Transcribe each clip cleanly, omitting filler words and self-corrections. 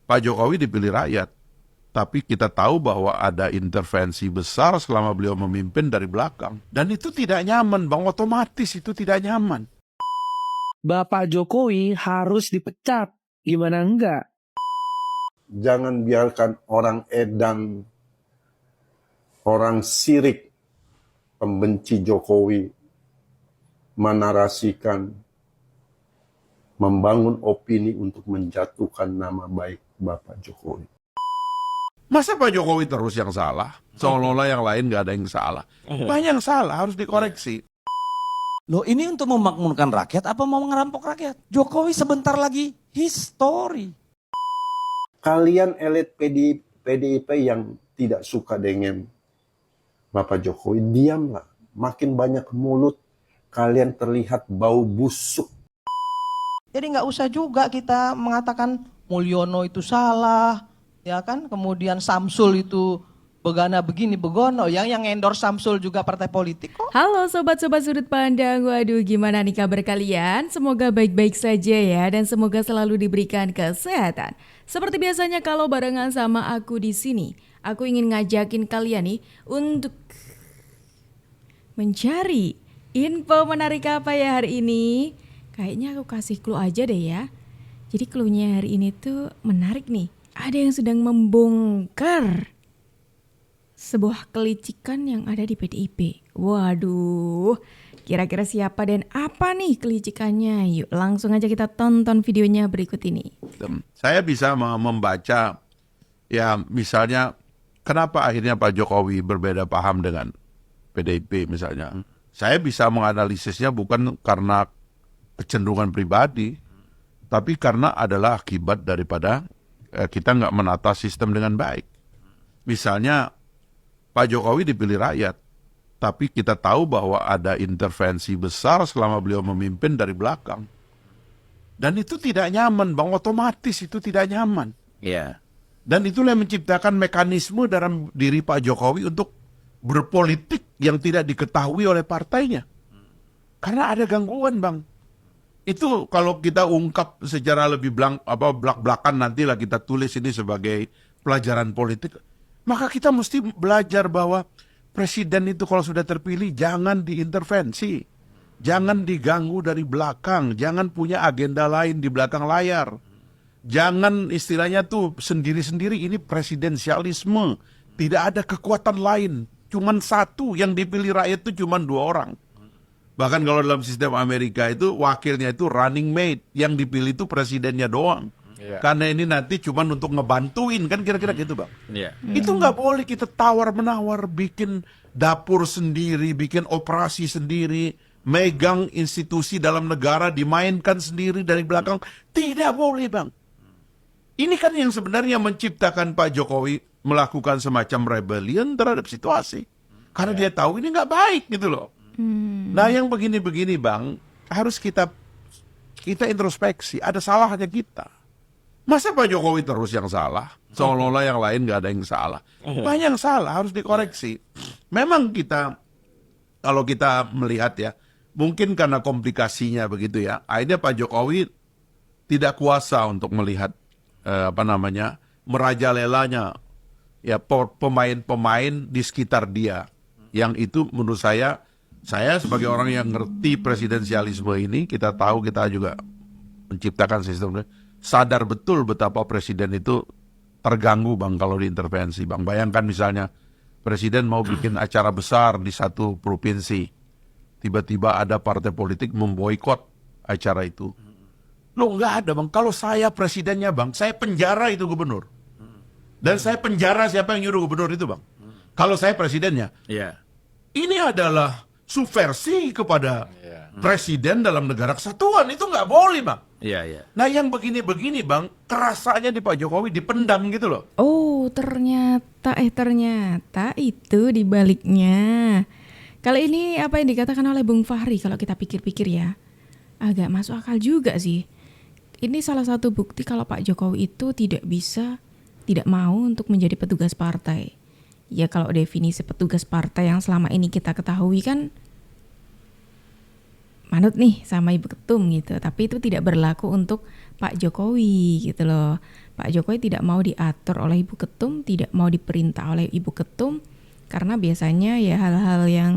Pak Jokowi dipilih rakyat, tapi kita tahu bahwa ada intervensi besar selama beliau memimpin dari belakang. Dan itu tidak nyaman, Bang. Otomatis itu tidak nyaman. Bapak Jokowi harus dipecat. Gimana enggak? Jangan biarkan orang edan, orang sirik, pembenci Jokowi menarasikan, membangun opini untuk menjatuhkan nama baik Bapak Jokowi. Masa Pak Jokowi terus yang salah? Seolah-olah yang lain nggak ada yang salah. Banyak yang salah, harus dikoreksi. Loh, ini untuk memakmurkan rakyat apa mau ngerampok rakyat? Jokowi sebentar lagi history. Kalian elit PDIP yang tidak suka dengan Bapak Jokowi, diamlah. Makin banyak mulut, kalian terlihat bau busuk. Jadi nggak usah juga kita mengatakan Mulyono itu salah, ya kan? Kemudian Samsul itu begana begini begono, yang endorse Samsul juga partai politik kok. Halo sobat-sobat sudut pandang, waduh gimana nih kabar kalian? Semoga baik-baik saja ya dan semoga selalu diberikan kesehatan. Seperti biasanya kalau barengan sama aku di sini, aku ingin ngajakin kalian nih untuk mencari info menarik apa ya hari ini. Kayaknya aku kasih clue aja deh ya. Jadi clue-nya hari ini tuh menarik nih. Ada yang sedang membongkar sebuah kelicikan yang ada di PDIP. Waduh, kira-kira siapa dan apa nih kelicikannya? Yuk langsung aja kita tonton videonya berikut ini. Saya bisa membaca, ya misalnya, kenapa akhirnya Pak Jokowi berbeda paham dengan PDIP misalnya. Saya bisa menganalisisnya bukan karena kecenderungan pribadi, tapi karena adalah akibat daripada kita nggak menata sistem dengan baik. Misalnya, Pak Jokowi dipilih rakyat, tapi kita tahu bahwa ada intervensi besar selama beliau memimpin dari belakang. Dan itu tidak nyaman, Bang. Otomatis itu tidak nyaman. Iya. Dan itulah yang menciptakan mekanisme dalam diri Pak Jokowi untuk berpolitik yang tidak diketahui oleh partainya. Karena ada gangguan, Bang. Itu kalau kita ungkap secara lebih belak-belakan, nantilah kita tulis ini sebagai pelajaran politik. Maka kita mesti belajar bahwa presiden itu kalau sudah terpilih jangan diintervensi. Jangan diganggu dari belakang. Jangan punya agenda lain di belakang layar. Jangan istilahnya tuh sendiri-sendiri. Ini presidensialisme. Tidak ada kekuatan lain. Cuman satu, yang dipilih rakyat itu cuman 2 orang. Bahkan kalau dalam sistem Amerika itu wakilnya itu running mate. Yang dipilih itu presidennya doang. Yeah. Karena ini nanti cuma untuk ngebantuin, kan kira-kira gitu, Bang. Yeah. Itu nggak boleh kita tawar-menawar, bikin dapur sendiri, bikin operasi sendiri, megang institusi dalam negara, dimainkan sendiri dari belakang. Tidak boleh, Bang. Ini kan yang sebenarnya menciptakan Pak Jokowi melakukan semacam rebellion terhadap situasi. Karena dia tahu ini nggak baik gitu loh. Nah yang begini-begini, Bang, harus kita introspeksi. Ada salahnya kita. Masa Pak Jokowi terus yang salah? Seolah-olah yang lain nggak ada yang salah. Banyak yang salah, harus dikoreksi. Memang kalau kita melihat ya, mungkin karena komplikasinya begitu ya, akhirnya Pak Jokowi tidak kuasa untuk melihat merajalelanya ya pemain-pemain di sekitar dia. Yang itu menurut saya sebagai orang yang ngerti presidensialisme ini, kita tahu, kita juga menciptakan sistem, sadar betul betapa presiden itu terganggu, Bang, kalau diintervensi, Bang. Bayangkan misalnya presiden mau bikin acara besar di satu provinsi, tiba-tiba ada partai politik memboikot acara itu. Loh, nggak ada, Bang. Kalau saya presidennya, Bang, saya penjara itu gubernur. Dan saya penjara siapa yang nyuruh gubernur itu, Bang. Kalau saya presidennya. Iya. Ini adalah subversi kepada presiden dalam negara kesatuan. Itu nggak boleh, Bang. Iya, iya. Nah yang begini-begini, Bang, kerasanya di Pak Jokowi dipendam gitu loh. Oh ternyata itu dibaliknya. Kali ini apa yang dikatakan oleh Bung Fahri kalau kita pikir-pikir ya, agak masuk akal juga sih. Ini salah satu bukti kalau Pak Jokowi itu tidak mau untuk menjadi petugas partai. Ya kalau definisi petugas partai yang selama ini kita ketahui kan manut nih sama Ibu Ketum gitu. Tapi itu tidak berlaku untuk Pak Jokowi gitu loh. Pak Jokowi tidak mau diatur oleh Ibu Ketum, tidak mau diperintah oleh Ibu Ketum, karena biasanya ya hal-hal yang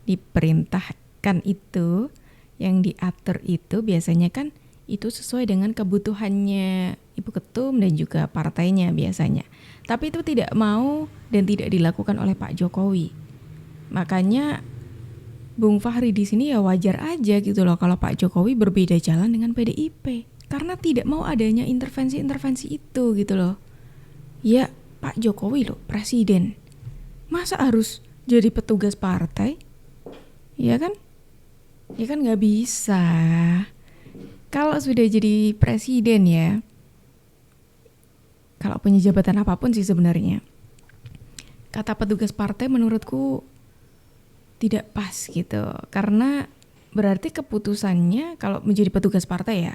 diperintahkan itu, yang diatur itu biasanya kan itu sesuai dengan kebutuhannya Ibu Ketum dan juga partainya biasanya. Tapi itu tidak mau dan tidak dilakukan oleh Pak Jokowi. Makanya Bung Fahri di sini ya wajar aja gitu loh kalau Pak Jokowi berbeda jalan dengan PDIP. Karena tidak mau adanya intervensi-intervensi itu gitu loh. Ya Pak Jokowi loh, presiden. Masa harus jadi petugas partai? Ya kan? Ya kan nggak bisa. Kalau sudah jadi presiden ya, kalau punya jabatan apapun sih sebenarnya, kata petugas partai menurutku tidak pas gitu. Karena berarti keputusannya kalau menjadi petugas partai ya,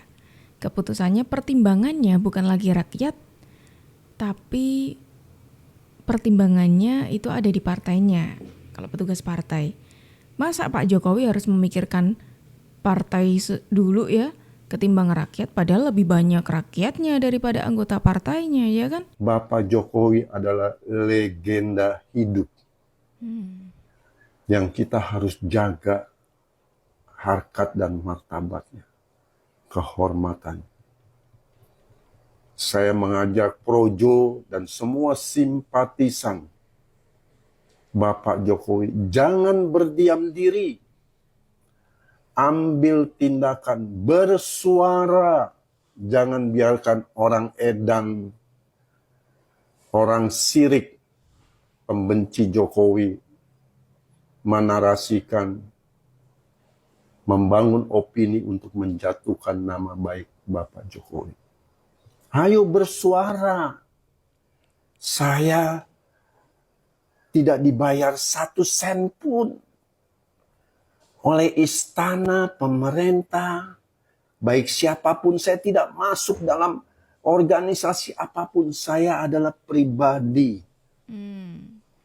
keputusannya pertimbangannya bukan lagi rakyat, tapi pertimbangannya itu ada di partainya. Kalau petugas partai, masa Pak Jokowi harus memikirkan partai dulu ya ketimbang rakyat, padahal lebih banyak rakyatnya daripada anggota partainya, ya kan? Bapak Jokowi adalah legenda hidup yang kita harus jaga harkat dan martabatnya, kehormatan. Saya mengajak Projo dan semua simpatisan Bapak Jokowi, jangan berdiam diri. Ambil tindakan, bersuara. Jangan biarkan orang edan, orang sirik, pembenci Jokowi, menarasikan, membangun opini untuk menjatuhkan nama baik Bapak Jokowi. Ayo bersuara. Saya tidak dibayar 1 sen pun oleh istana, pemerintah, baik siapapun. Saya tidak masuk dalam organisasi apapun. Saya adalah pribadi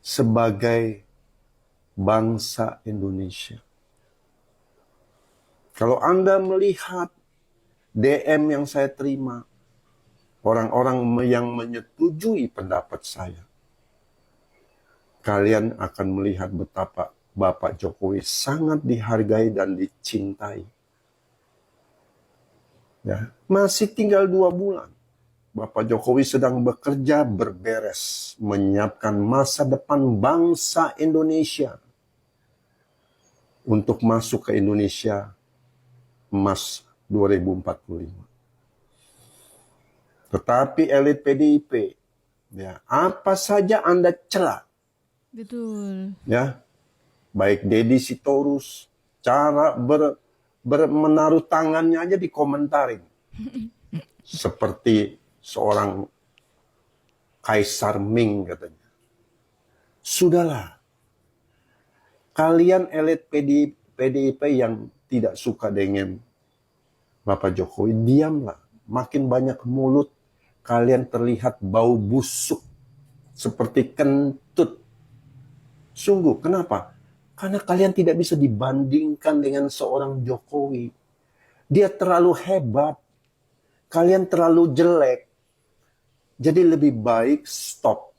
sebagai bangsa Indonesia. Kalau Anda melihat DM yang saya terima, orang-orang yang menyetujui pendapat saya, kalian akan melihat betapa Bapak Jokowi sangat dihargai dan dicintai. Ya, masih tinggal 2 bulan. Bapak Jokowi sedang bekerja berberes, menyiapkan masa depan bangsa Indonesia untuk masuk ke Indonesia Emas 2045. Tetapi elit PDIP, ya, apa saja Anda celah, Betul. ya, baik Deddy Sitorus, cara menaruh tangannya aja dikomentarin. Seperti seorang Kaisar Ming katanya. Sudahlah. Kalian elit PDIP yang tidak suka dengan Bapak Jokowi, diamlah. Makin banyak mulut, kalian terlihat bau busuk. Seperti kentut. Sungguh, kenapa? Karena kalian tidak bisa dibandingkan dengan seorang Jokowi. Dia terlalu hebat. Kalian terlalu jelek. Jadi lebih baik stop.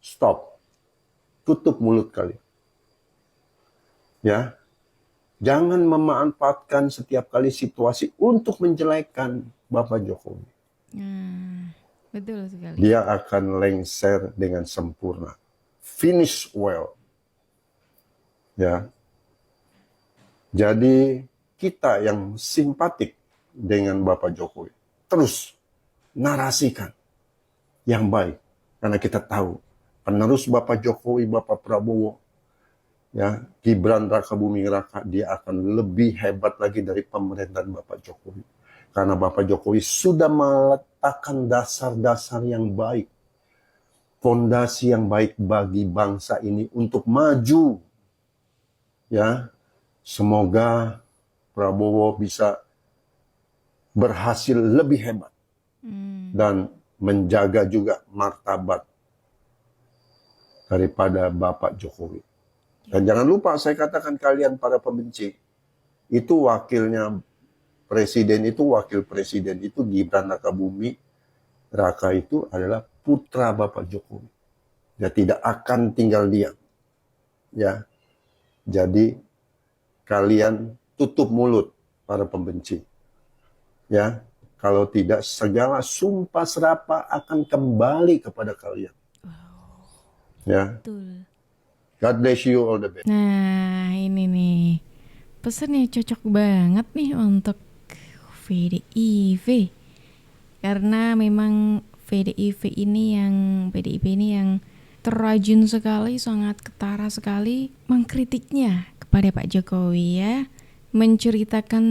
Stop. Tutup mulut kalian. Ya. Jangan memanfaatkan setiap kali situasi untuk menjelekkan Bapak Jokowi. Betul sekali. Dia akan lengser dengan sempurna. Finish well. Ya. Jadi kita yang simpatik dengan Bapak Jokowi terus narasikan yang baik, karena kita tahu penerus Bapak Jokowi, Bapak Prabowo, ya, Gibran Rakabuming Raka, dia akan lebih hebat lagi dari pemerintahan Bapak Jokowi, karena Bapak Jokowi sudah meletakkan dasar-dasar yang baik, fondasi yang baik bagi bangsa ini untuk maju. Ya, semoga Prabowo bisa berhasil lebih hebat dan menjaga juga martabat daripada Bapak Jokowi. Dan jangan lupa saya katakan kalian para pembenci, itu wakilnya presiden, itu wakil presiden, itu Gibran Rakabuming Raka itu adalah putra Bapak Jokowi. Dia tidak akan tinggal diam. Ya. Jadi kalian tutup mulut para pembenci. Ya. Kalau tidak, segala sumpah serapah akan kembali kepada kalian. Ya. Betul. God bless you all the best. Nah, ini nih. Pesannya cocok banget nih untuk PDIP. Karena memang PDIP ini yang terajun sekali, sangat ketara sekali mengkritiknya kepada Pak Jokowi ya. Menceritakan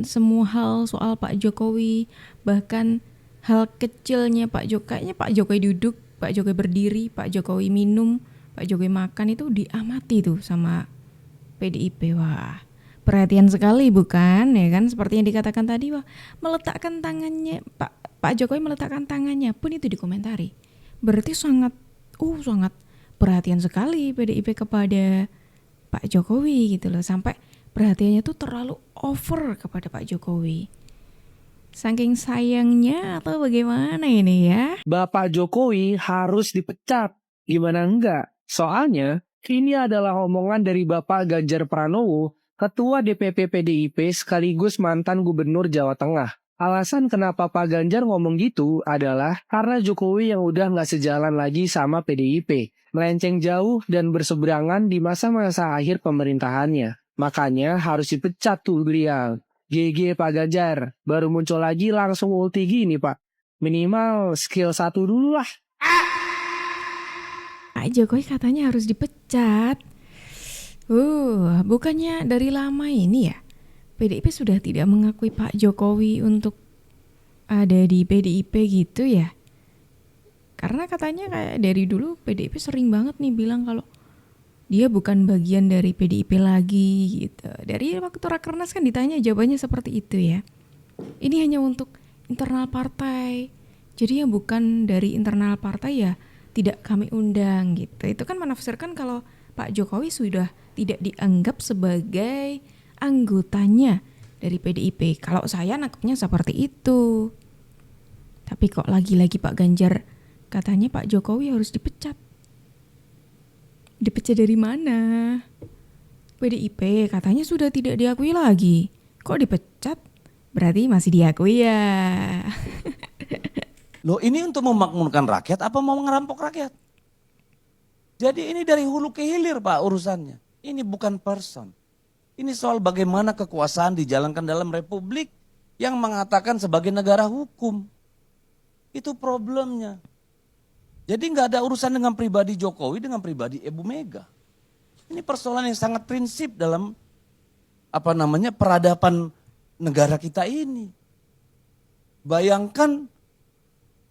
semua hal soal Pak Jokowi, bahkan hal kecilnya Pak Jokowi. Kayaknya Pak Jokowi duduk, Pak Jokowi berdiri, Pak Jokowi minum, Pak Jokowi makan itu diamati tuh sama PDIP. Wah, perhatian sekali bukan ya kan, seperti yang dikatakan tadi, wah meletakkan tangannya Pak Jokowi meletakkan tangannya pun itu dikomentari. Berarti sangat perhatian sekali PDIP kepada Pak Jokowi gitu loh, sampai perhatiannya tuh terlalu over kepada Pak Jokowi. Saking sayangnya atau bagaimana ini ya? Bapak Jokowi harus dipecat. Gimana enggak? Soalnya ini adalah omongan dari Bapak Ganjar Pranowo, Ketua DPP PDIP sekaligus mantan Gubernur Jawa Tengah. Alasan kenapa Pak Ganjar ngomong gitu adalah karena Jokowi yang udah nggak sejalan lagi sama PDIP, melenceng jauh dan berseberangan di masa-masa akhir pemerintahannya. Makanya harus dipecat tuh beliau. GG Pak Ganjar, baru muncul lagi langsung ulti gini Pak. Minimal skill 1 dulu lah. Pak Jokowi katanya harus dipecat. Bukannya dari lama ini ya PDIP sudah tidak mengakui Pak Jokowi untuk ada di PDIP gitu ya. Karena katanya kayak dari dulu PDIP sering banget nih bilang kalau dia bukan bagian dari PDIP lagi gitu. Dari waktu Rakernas kan ditanya jawabannya seperti itu ya. Ini hanya untuk internal partai. Jadi yang bukan dari internal partai ya tidak kami undang gitu. Itu kan menafsirkan kalau Pak Jokowi sudah tidak dianggap sebagai anggotanya dari PDIP. Kalau saya nangkepnya seperti itu. Tapi kok lagi-lagi Pak Ganjar katanya Pak Jokowi harus dipecat. Dipecat dari mana? PDIP katanya sudah tidak diakui lagi. Kok dipecat? Berarti masih diakui ya. Loh, ini untuk memakmurkan rakyat apa mau ngerampok rakyat? Jadi ini dari hulu ke hilir Pak urusannya. Ini bukan person. Ini soal bagaimana kekuasaan dijalankan dalam republik yang mengatakan sebagai negara hukum. Itu problemnya. Jadi nggak ada urusan dengan pribadi Jokowi dengan pribadi Ibu Mega. Ini persoalan yang sangat prinsip dalam peradaban negara kita ini. Bayangkan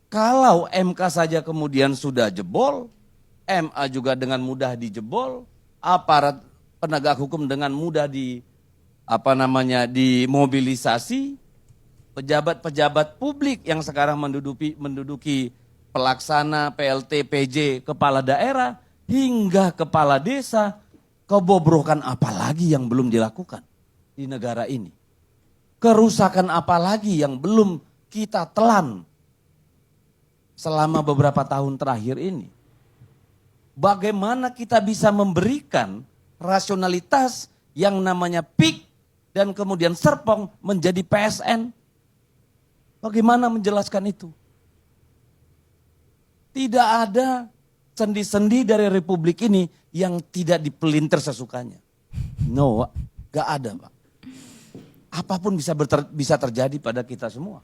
kalau MK saja kemudian sudah jebol, MA juga dengan mudah dijebol, aparat penegak hukum dengan mudah dimobilisasi, pejabat-pejabat publik yang sekarang menduduki pelaksana, PLT, PJ, kepala daerah, hingga kepala desa, kebobrokan apa lagi yang belum dilakukan di negara ini? Kerusakan apa lagi yang belum kita telan selama beberapa tahun terakhir ini? Bagaimana kita bisa memberikan rasionalitas yang namanya PIK dan kemudian Serpong menjadi PSN? Bagaimana menjelaskan itu? Tidak ada sendi-sendi dari republik ini yang tidak dipelintir sesukanya. No, gak ada Pak. Apapun bisa terjadi pada kita semua.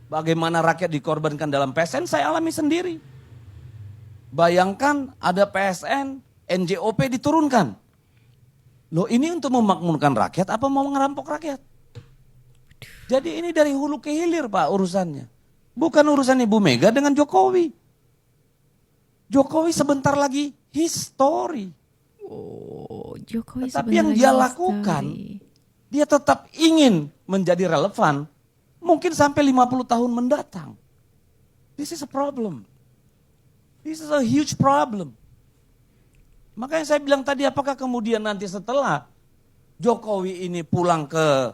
Bagaimana rakyat dikorbankan dalam PSN saya alami sendiri. Bayangkan ada PSN, NJOP diturunkan. Loh, ini untuk memakmurkan rakyat apa mau ngerampok rakyat? Jadi ini dari hulu ke hilir Pak urusannya. Bukan urusan Ibu Mega dengan Jokowi. Jokowi sebentar lagi history. Jokowi Tapi yang dia lakukan, dia tetap ingin menjadi relevan. Mungkin sampai 50 tahun mendatang. This is a problem. This is a huge problem. Makanya saya bilang tadi, apakah kemudian nanti setelah Jokowi ini pulang ke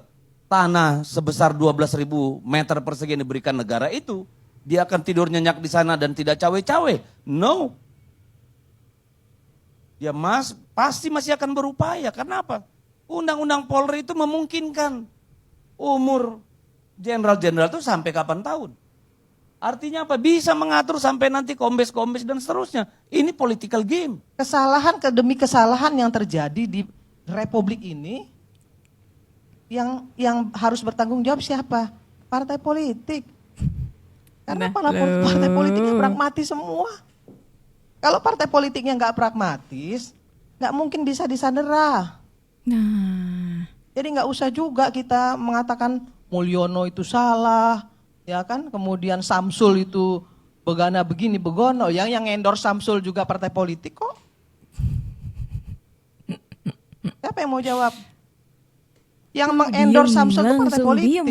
tanah sebesar 12.000 meter persegi yang diberikan negara itu, dia akan tidur nyenyak di sana dan tidak cawe-cawe. No. Dia pasti masih akan berupaya. Kenapa? Undang-undang Polri itu memungkinkan umur jenderal-jenderal itu sampai kapan tahun. Artinya apa? Bisa mengatur sampai nanti kombes-kombes dan seterusnya. Ini political game. Kesalahan demi kesalahan yang terjadi di Republik ini, yang harus bertanggung jawab siapa? Partai politik. Karena partai politiknya pragmatis semua. Kalau partai politiknya nggak pragmatis, nggak mungkin bisa disandera. Nah, Jadi nggak usah juga kita mengatakan Mulyono itu salah, ya kan? Kemudian Samsul itu begana begini begono. Yang endorse Samsul juga partai politik kok. Siapa yang mau jawab? Yang mengendorse Samsul itu partai langsung politik. diem.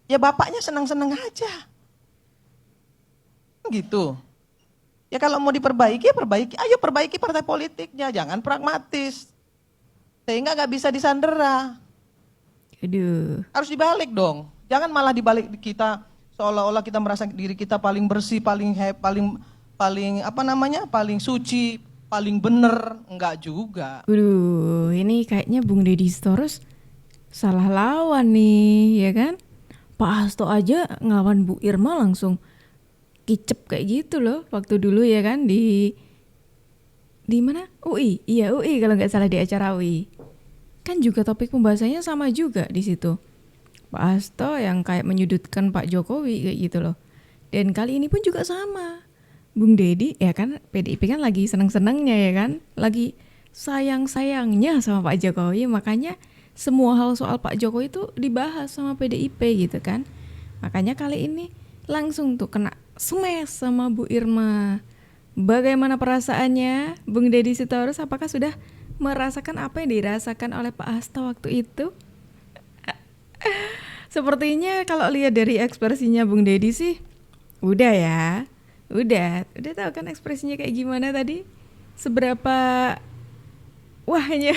Ya bapaknya senang-senang aja. Gitu. Ya kalau mau diperbaiki, ya perbaiki. Ayo perbaiki partai politiknya, jangan pragmatis. Sehingga nggak bisa disandera. Aduh. Harus dibalik dong. Jangan malah dibalik kita seolah-olah kita merasa diri kita paling bersih, paling paling suci, paling bener. Enggak juga. Waduh, ini kayaknya Bung Deddy Sitorus salah lawan nih, ya kan? Pak Hasto aja ngelawan Bu Irma langsung kicep kayak gitu loh waktu dulu ya kan di mana? UI. Iya, UI kalau nggak salah di acara UI. Kan juga topik pembahasannya sama juga di situ. Pak Hasto yang kayak menyudutkan Pak Jokowi kayak gitu loh. Dan kali ini pun juga sama. Bung Deddy ya kan PDIP kan lagi seneng-senengnya ya kan, lagi sayang-sayangnya sama Pak Jokowi, makanya semua hal soal Pak Jokowi itu dibahas sama PDIP gitu kan. Makanya kali ini langsung tuh kena smash sama Bu Irma. Bagaimana perasaannya Bung Deddy Sitorus? Apakah sudah merasakan apa yang dirasakan oleh Pak Hasto waktu itu? Sepertinya kalau lihat dari ekspresinya Bung Deddy sih udah ya. Udah tahu kan ekspresinya kayak gimana tadi? Seberapa wahnya.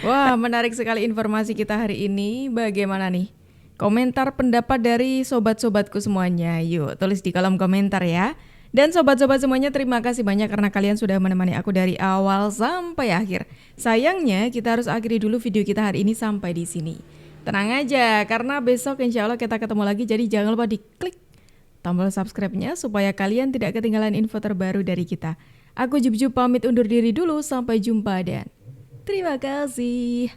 Wah, menarik sekali informasi kita hari ini. Bagaimana nih? Komentar pendapat dari sobat-sobatku semuanya. Yuk, tulis di kolom komentar ya. Dan sobat-sobat semuanya, terima kasih banyak karena kalian sudah menemani aku dari awal sampai akhir. Sayangnya kita harus akhiri dulu video kita hari ini sampai di sini. Tenang aja, karena besok insya Allah kita ketemu lagi. Jadi jangan lupa diklik tombol subscribe-nya supaya kalian tidak ketinggalan info terbaru dari kita. Aku Jup pamit undur diri dulu, sampai jumpa dan terima kasih.